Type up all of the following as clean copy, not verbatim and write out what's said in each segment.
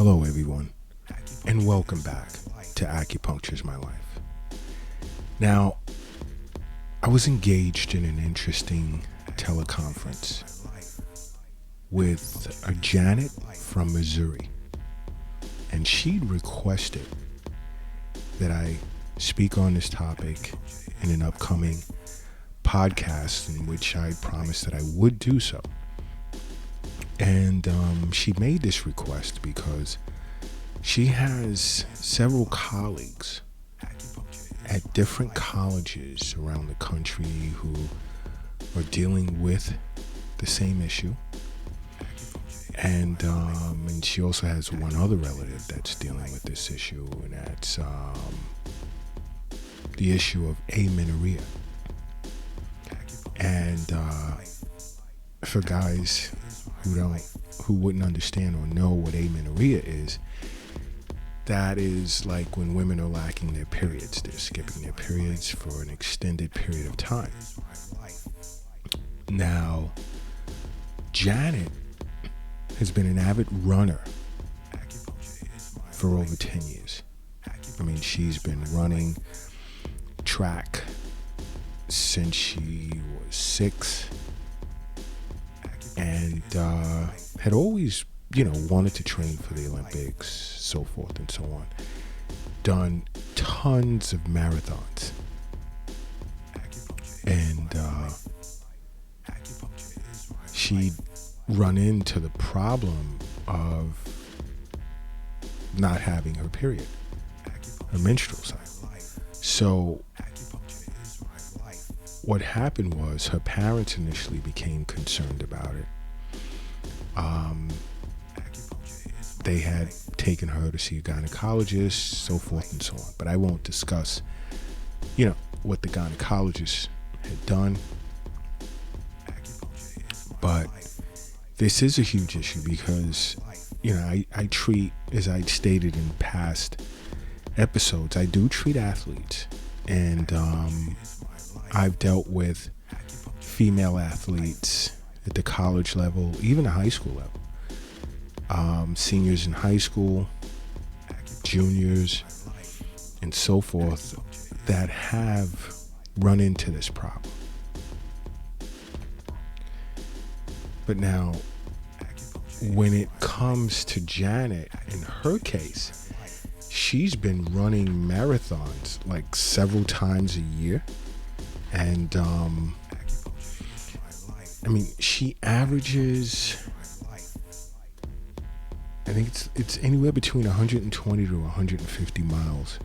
Hello everyone, and welcome back to Acupuncture's My Life. Now, I was engaged in an interesting teleconference with a Janet from Missouri, and she'd requested that I speak on this topic in an upcoming podcast in which I promised that I would do so. And she made this request because she has several colleagues at different colleges around the country who are dealing with the same issue. And she also has one other relative that's dealing with this issue, and that's the issue of amenorrhea. And for guys who wouldn't understand or know what amenorrhea is, that is like when women are lacking their periods. They're skipping their periods for an extended period of time. Now, Janet has been an avid runner for over 10 years. I mean, she's been running track since she was 6, and had always, wanted to train for the Olympics, so forth and so on. Done tons of marathons. And she'd run into the problem of not having her period, her menstrual cycle. So what happened was her parents initially became concerned about it. They had taken her to see a gynecologist, so forth and so on. But I won't discuss, what the gynecologist had done. But this is a huge issue because, I treat, as I stated in past episodes, I do treat athletes. And I've dealt with female athletes at the college level, even the high school level. Seniors in high school, juniors, and so forth that have run into this problem. But now, when it comes to Janet, in her case, she's been running marathons like several times a year. And, she averages, I think it's anywhere between 120 to 150 miles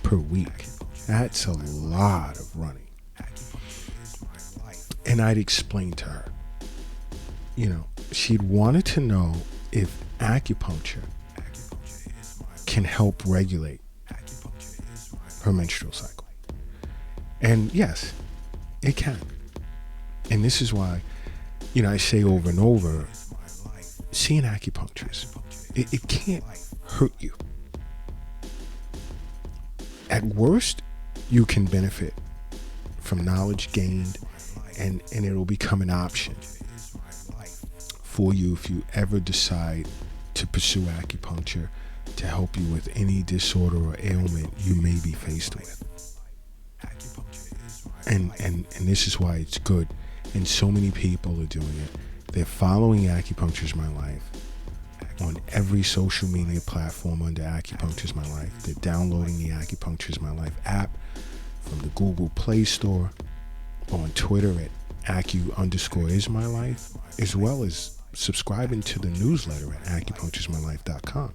per week. That's a lot of running. And I'd explain to her, she'd wanted to know if acupuncture can help regulate her menstrual cycle. And yes, it can. And this is why, I say over and over, see an acupuncturist. It can't hurt you. At worst, you can benefit from knowledge gained, and it'll become an option for you if you ever decide to pursue acupuncture to help you with any disorder or ailment you may be faced with. And this is why it's good. And so many people are doing it. They're following Acupuncture's My Life on every social media platform under Acupuncture's My Life. They're downloading the Acupuncture's My Life app from the Google Play Store, on Twitter at Acu_is_my_life, as well as subscribing to the newsletter at acupuncturesmylife.com.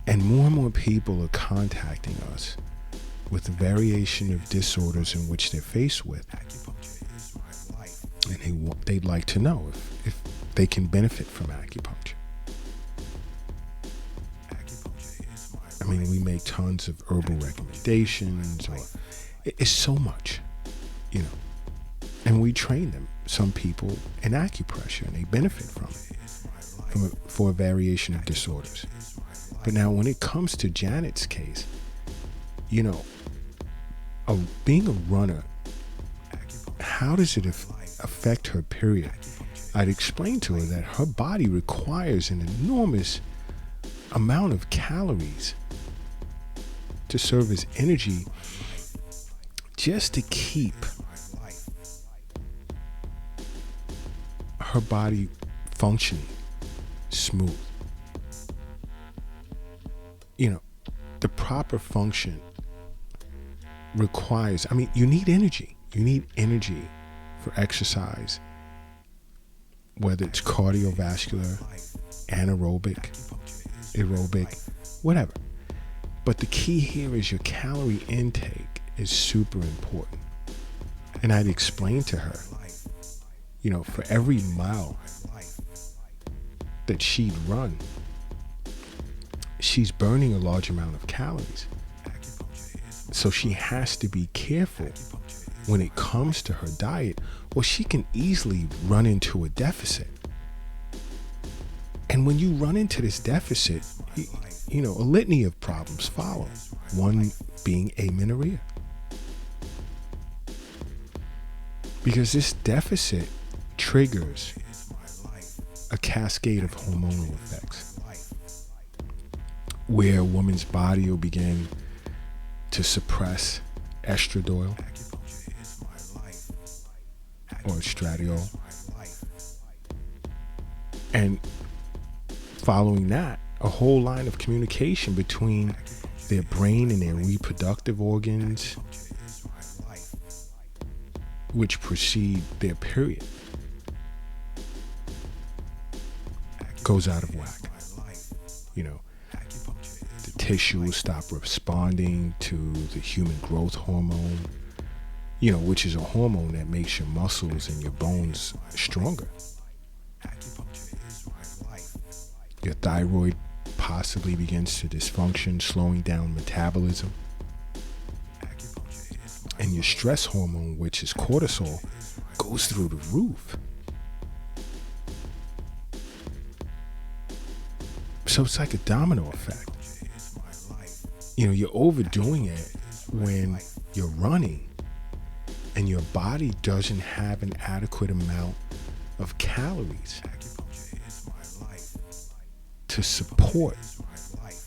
And more people are contacting us with a variation of disorders in which they're faced with. And they'd like to know if they can benefit from acupuncture. We make tons of herbal recommendations, or it's so much, and we train them, some people, in acupressure, and they benefit from it for a variation of disorders. But now when it comes to Janet's case, being a runner, how does it affect her period? I'd explained to her that her body requires an enormous amount of calories to serve as energy just to keep her body functioning smooth. The proper function requires, you need energy. You need energy for exercise, whether it's cardiovascular, anaerobic, aerobic, whatever. But the key here is your calorie intake is super important. And I'd explain to her, for every mile that she'd run, she's burning a large amount of calories. So she has to be careful when it comes to her diet, or she can easily run into a deficit. And when you run into this deficit, a litany of problems follow. One being amenorrhea. Because this deficit triggers a cascade of hormonal effects where a woman's body will begin to suppress estradiol or estradiol. And following that, a whole line of communication between their brain and their reproductive organs, which precede their period, goes out of whack. The tissue will stop responding to the human growth hormone, which is a hormone that makes your muscles and your bones stronger. Your thyroid possibly begins to dysfunction, slowing down metabolism. And your stress hormone, which is cortisol, goes through the roof. So it's like a domino effect. You're overdoing it when you're running and your body doesn't have an adequate amount of calories to support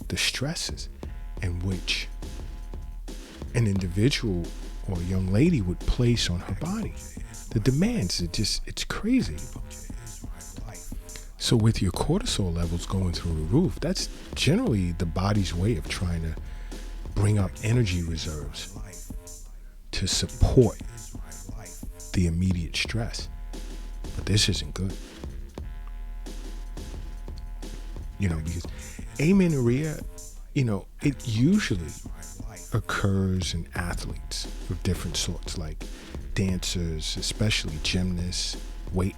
the stresses in which an individual or a young lady would place on her body. The demands it's crazy. So with your cortisol levels going through the roof, that's generally the body's way of trying to bring up energy reserves to support the immediate stress. But this isn't good. Because amenorrhea, it usually occurs in athletes of different sorts, like dancers, especially gymnasts,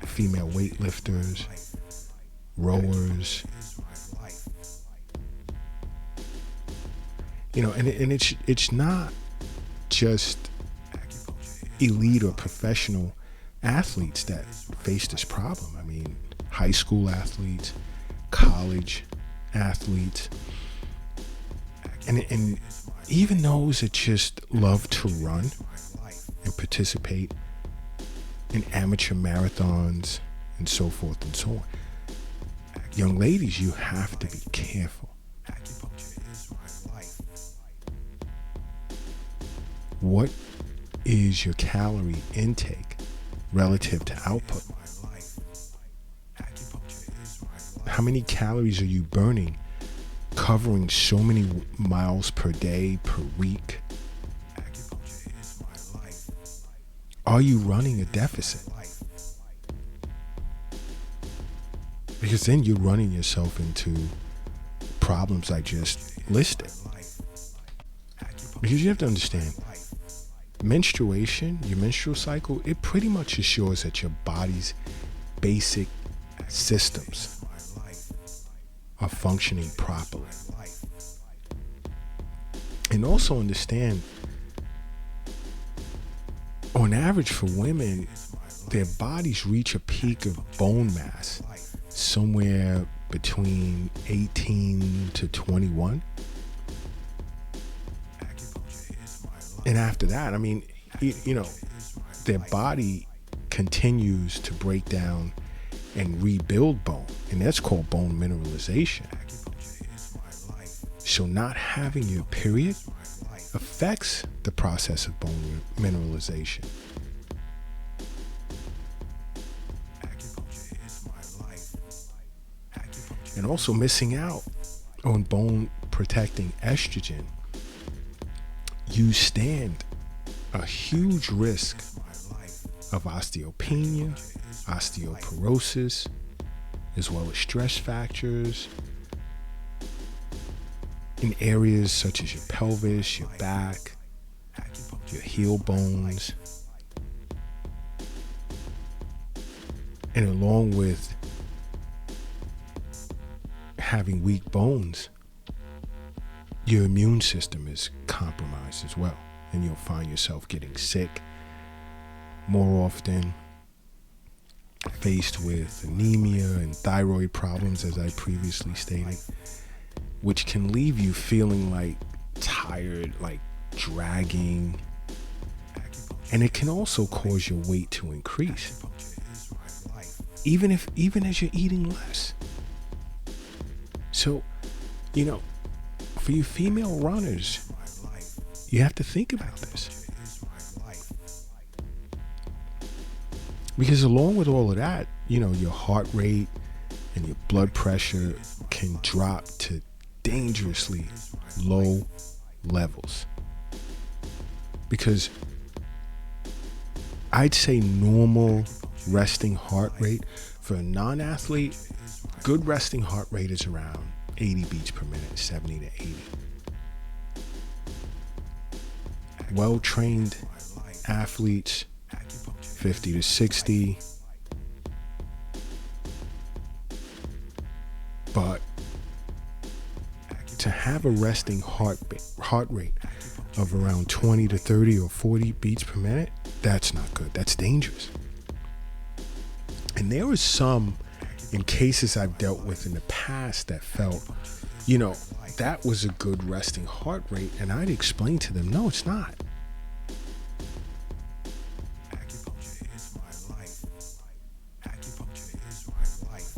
female weightlifters, rowers. And it's not just elite or professional athletes that face this problem. High school athletes, college athletes, and even those that just love to run and participate in amateur marathons and so forth and so on. Young ladies, you have to be careful. What is your calorie intake relative to output? How many calories are you burning, covering so many miles per day, per week? Are you running a deficit? Because then you're running yourself into problems I just listed. Because you have to understand, menstruation, your menstrual cycle, it pretty much assures that your body's basic systems are functioning properly. And also understand, on average for women, their bodies reach a peak of bone mass somewhere between 18 to 21. And after that, their body continues to break down and rebuild bone, and that's called bone mineralization. So not having your period affects the process of bone mineralization. And also missing out on bone protecting estrogen, you stand a huge risk of osteopenia, osteoporosis, as well as stress fractures in areas such as your pelvis, your back, your heel bones, and along with having weak bones, your immune system is compromised as well, and you'll find yourself getting sick more often, faced with anemia and thyroid problems, as I previously stated, which can leave you feeling like tired, like dragging, and it can also cause your weight to increase, even as you're eating less. So, for you female runners, you have to think about this. Because along with all of that, your heart rate and your blood pressure can drop to dangerously low levels. Because I'd say normal resting heart rate for a non-athlete, good resting heart rate is around 80 beats per minute, 70 to 80. Well-trained athletes, 50 to 60. But to have a resting heart rate of around 20 to 30 or 40 beats per minute, that's not good. That's dangerous. And there was some in cases I've dealt with in the past that felt, that was a good resting heart rate. And I'd explain to them, no, it's not.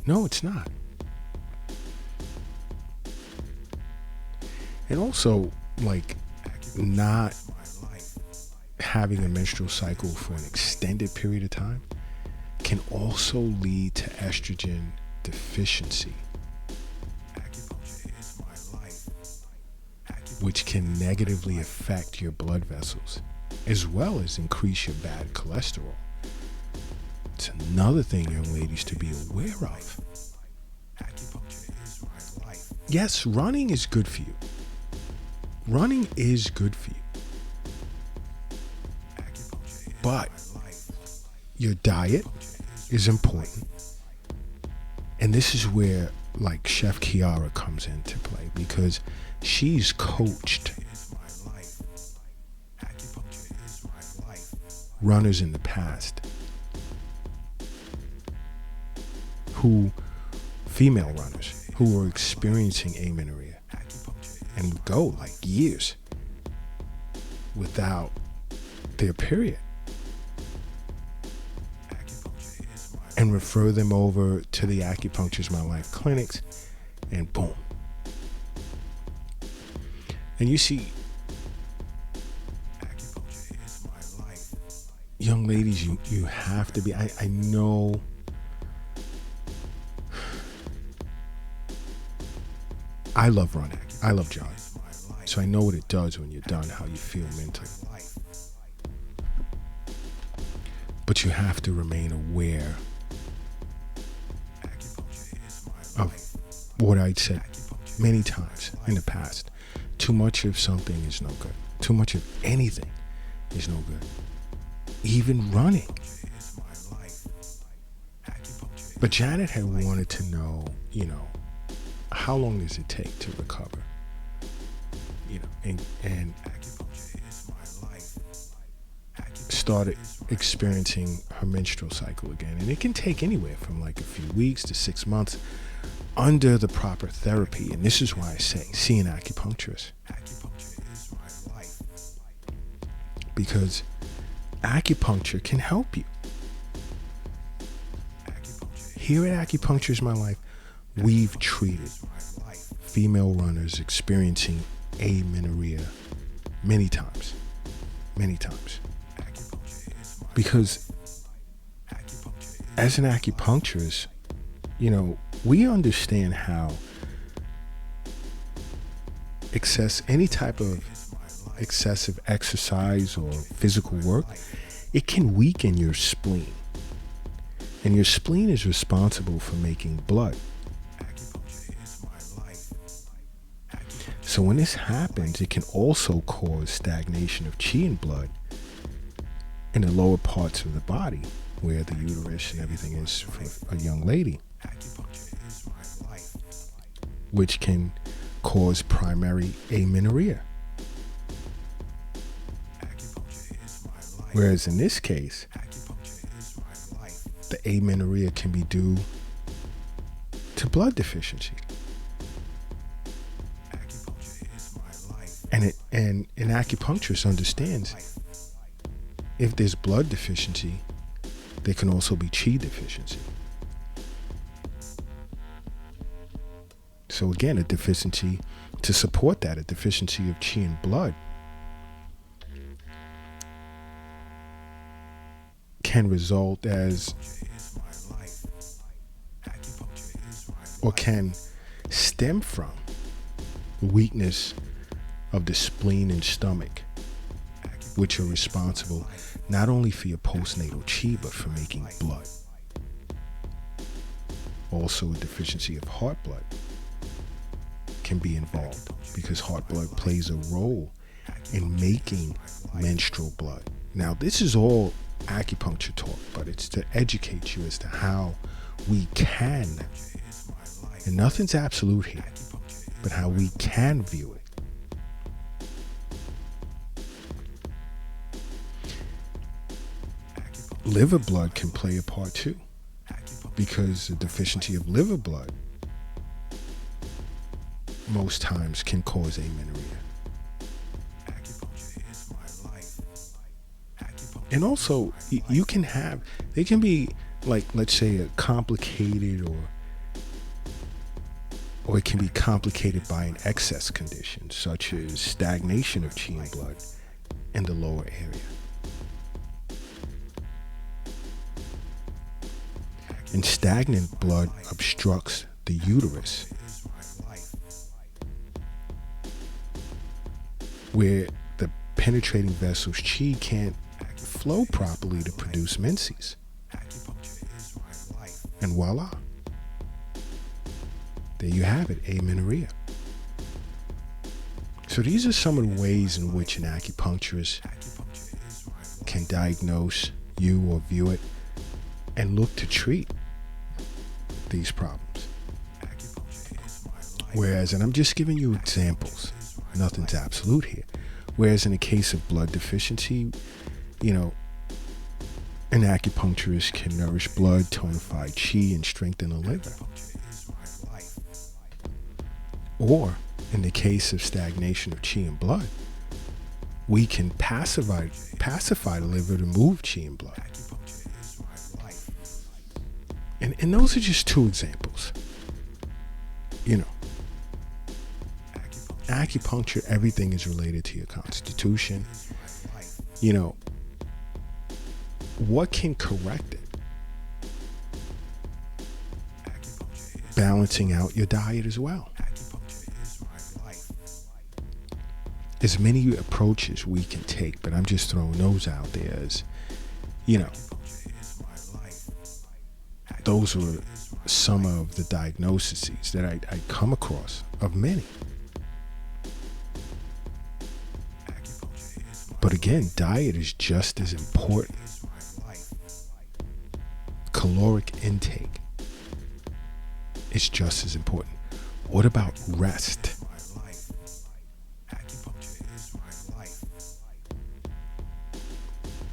No, it's not. And also, not having a menstrual cycle for an extended period of time can also lead to estrogen deficiency, which can negatively affect your blood vessels, as well as increase your bad cholesterol. It's another thing, young ladies, to be aware of. Yes, running is good for you. Running is good for you. But your diet is important. And this is where Chef Kiara comes into play, because she's coached runners in the past female runners who were experiencing amenorrhea and would go years without their period, and refer them over to the Acupuncture's My Life clinics, and boom. And you see, young ladies, you have to be, I know I love running. I love jogging. So I know what it does when you're done, how you feel mentally. But you have to remain aware of what I'd said many times in the past. Too much of something is no good. Too much of anything is no good. Even running. But Janet had wanted to know, how long does it take to recover? And started experiencing her menstrual cycle again. And it can take anywhere from a few weeks to 6 months under the proper therapy. And this is why I say, see an acupuncturist. Because acupuncture can help you. Here at Acupuncture's My Life, we've treated female runners experiencing amenorrhea many times. Because as an acupuncturist, we understand how any type of excessive exercise or physical work, it can weaken your spleen. And your spleen is responsible for making blood. So when this happens, it can also cause stagnation of chi and blood in the lower parts of the body, where the uterus and everything is for a young lady, which can cause primary amenorrhea. Whereas in this case, the amenorrhea can be due to blood deficiency. And an acupuncturist understands if there's blood deficiency, there can also be chi deficiency. So again, a deficiency to support that, a deficiency of chi and blood can result as, or can stem from, the weakness of the spleen and stomach, which are responsible not only for your postnatal chi, but for making blood. Also, a deficiency of heart blood can be involved, because heart blood plays a role in making menstrual blood. Now, this is all acupuncture talk, but it's to educate you as to how we can, and nothing's absolute here, but how we can view it. Liver blood can play a part too, because the deficiency of liver blood most times can cause amenorrhea. And also, you can have, they can be like, let's say, a complicated, or it can be complicated by an excess condition, such as stagnation of chi and blood in the lower area. And stagnant blood obstructs the uterus, where the penetrating vessel's chi can't flow properly to produce menses. And voila, there you have it, amenorrhea. So these are some of the ways in which an acupuncturist can diagnose you or view it and look to treat these problems. Whereas, and I'm just giving you examples, nothing's absolute here. Whereas in the case of blood deficiency, an acupuncturist can nourish blood, tonify chi, and strengthen the liver. Or in the case of stagnation of chi and blood, we can pacify the liver to move chi and blood. And those are just two examples. Acupuncture, everything is related to your constitution. What can correct it? Balancing out your diet as well. There's many approaches we can take, but I'm just throwing those out there as, those were some of the diagnoses that I come across, of many. But again, diet is just as important. Caloric intake is just as important. What about rest?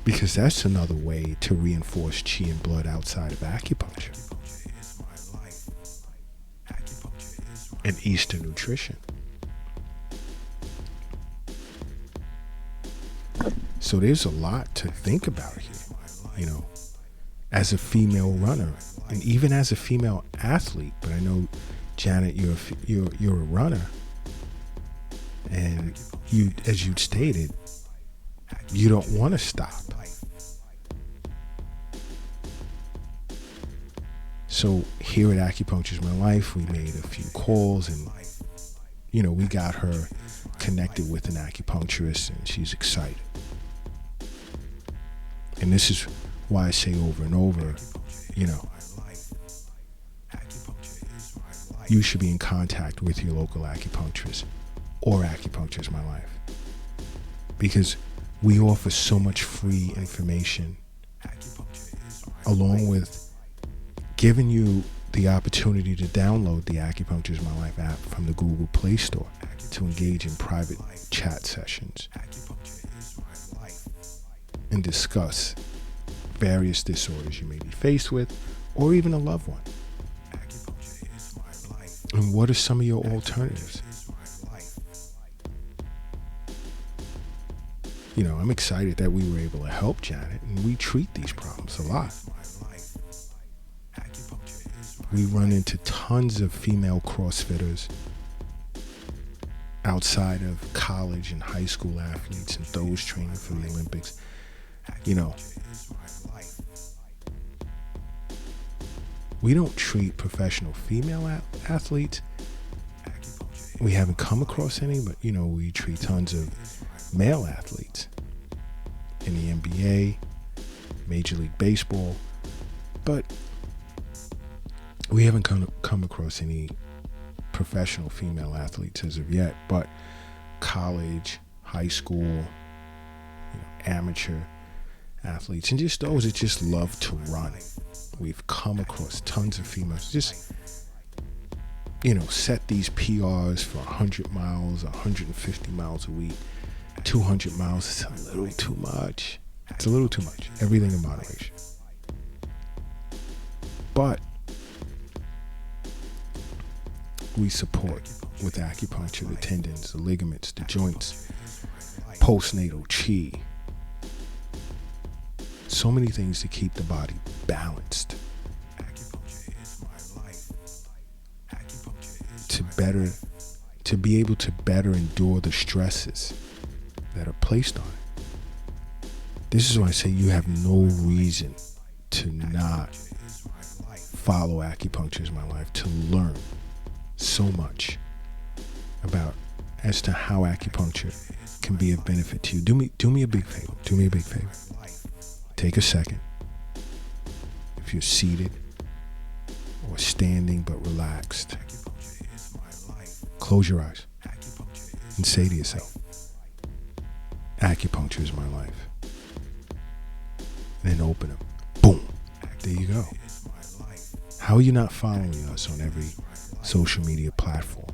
Because that's another way to reinforce chi and blood outside of acupuncture. And Eastern nutrition. So there's a lot to think about here, as a female runner, and even as a female athlete. But I know Janet, you're a runner, and you, as you stated, you don't want to stop. So here at Acupuncture's My Life, we made a few calls, and we got her connected with an acupuncturist, and she's excited. And this is why I say over and over, you should be in contact with your local acupuncturist or Acupuncture's My Life, because we offer so much free information, along with giving you the opportunity to download the Acupuncture's My Life app from the Google Play Store to engage in private chat sessions and discuss various disorders you may be faced with, or even a loved one. And what are some of your alternatives? I'm excited that we were able to help Janet, and we treat these problems a lot. We run into tons of female CrossFitters outside of college and high school athletes and those training for the Olympics. We don't treat professional female athletes. We haven't come across any, but we treat tons of male athletes in the NBA, Major League Baseball, but we haven't come across any professional female athletes as of yet. But college, high school, amateur athletes, and just those that just love to run. We've come across tons of females just set these PRs for 100 miles, 150 miles a week, 200 miles. It's a little too much. Everything in moderation. But we support with acupuncture the tendons, the ligaments, the joints, postnatal chi. So many things to keep the body balanced. To be able to better endure the stresses that are placed on it. This is why I say you have no reason to not follow Acupuncture's My Life, to learn so much as to how acupuncture can be of benefit to you. Do me a big favor. Take a second. If you're seated or standing but relaxed, close your eyes and say to yourself, Acupuncture is my life. And then open them. Boom. There you go. How are you not following us on every social media platform?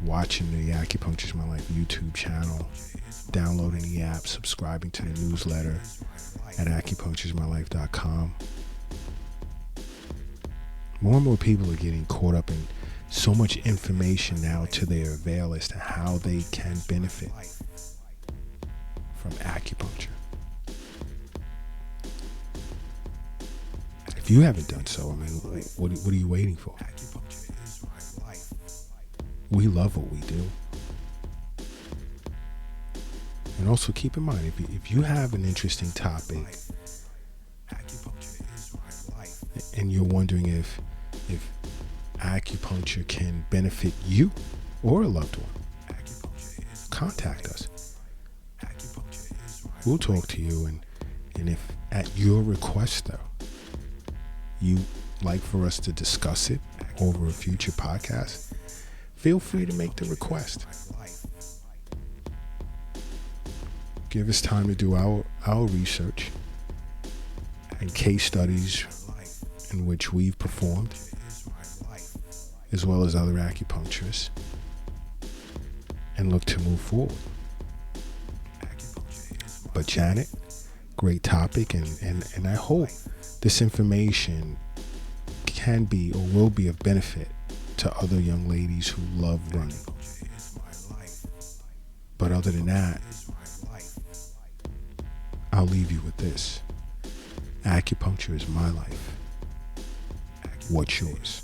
Watching the Acupuncture's My Life YouTube channel, downloading the app, subscribing to the newsletter at acupuncturesmylife.com. More and more people are getting caught up in so much information now to their avail as to how they can benefit from acupuncture. If you haven't done so, what are you waiting for? We love what we do. And also keep in mind, if you have an interesting topic and you're wondering if acupuncture can benefit you or a loved one, contact us. We'll talk to you, and if at your request, though, you like for us to discuss it over a future podcast, feel free to make the request. Give us time to do our research and case studies in which we've performed, as well as other acupuncturists, and look to move forward. But Janet, great topic, and I hope this information can be or will be of benefit to other young ladies who love running. But other than that, I'll leave you with this. Acupuncture is my life. What's yours?